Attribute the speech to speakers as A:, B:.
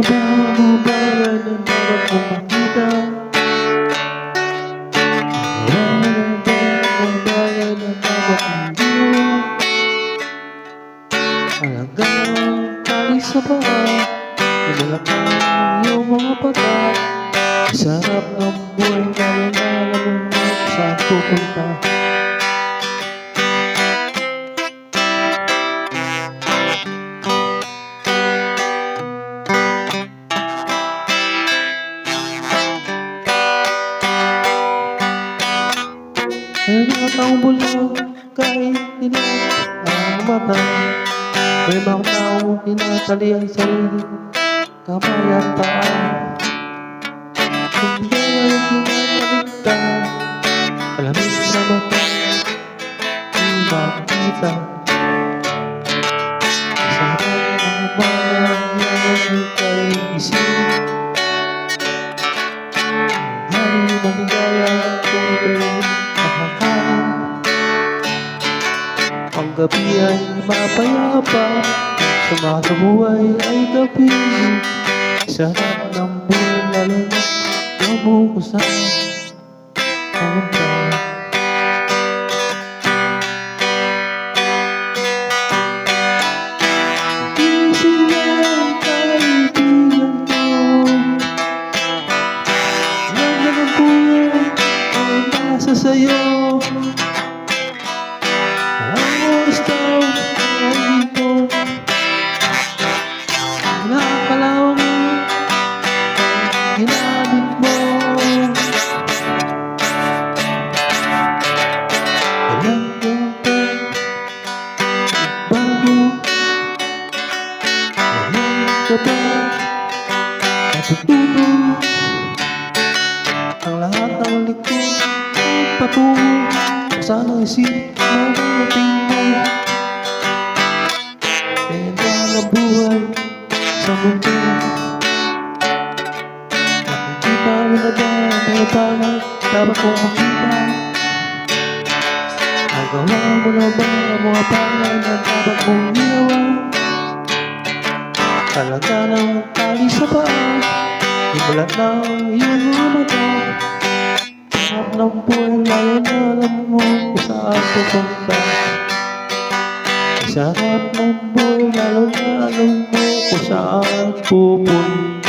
A: ba ang bagay na dapat mong makita? Ano ba ang bagay na dapat hindi mo alagang tali sa paa? Ilalak ang iyong mga pata. Sarap ng buhay lalo na alam mo saan pupunta. May mga taong bulag kahit dinig ang mata. May mga taong tinatali ang sarili, kamay at paa. Kung di ay pinagaligtan, alamig sa mata, di makita. Sarap ng bayan kay isip. Ay maligaya kung ito'y nakakain. Ang gabi ay mapayapa, sumasabuhay ay gabi. Sarap ng buhay lalo na mo kung saan pumunta. Di sila ang kaibigan ko. Lahat ng buhay ay nasa sayo. Ang oras daw ay ito. Nakakalawang ginamit mo. Alam mo ba bago? Alam ka ba natututo? Ang lahat ng likod ay patungo. Sana isip mo ating mo. Kaya na buhay sa mundo. Nakikita mo na ba ang mga bagay dapat mong makita? Nagawa mo na ba ang mga bagay na dapat mong ginawa? Talaga ng tali sa paa, imulat na ang iyong mga mata. Sarap ng buhay lalo na alam mo kung saan pupunta. Sarap ng buhay lalo na alam mo kung saan pupunta.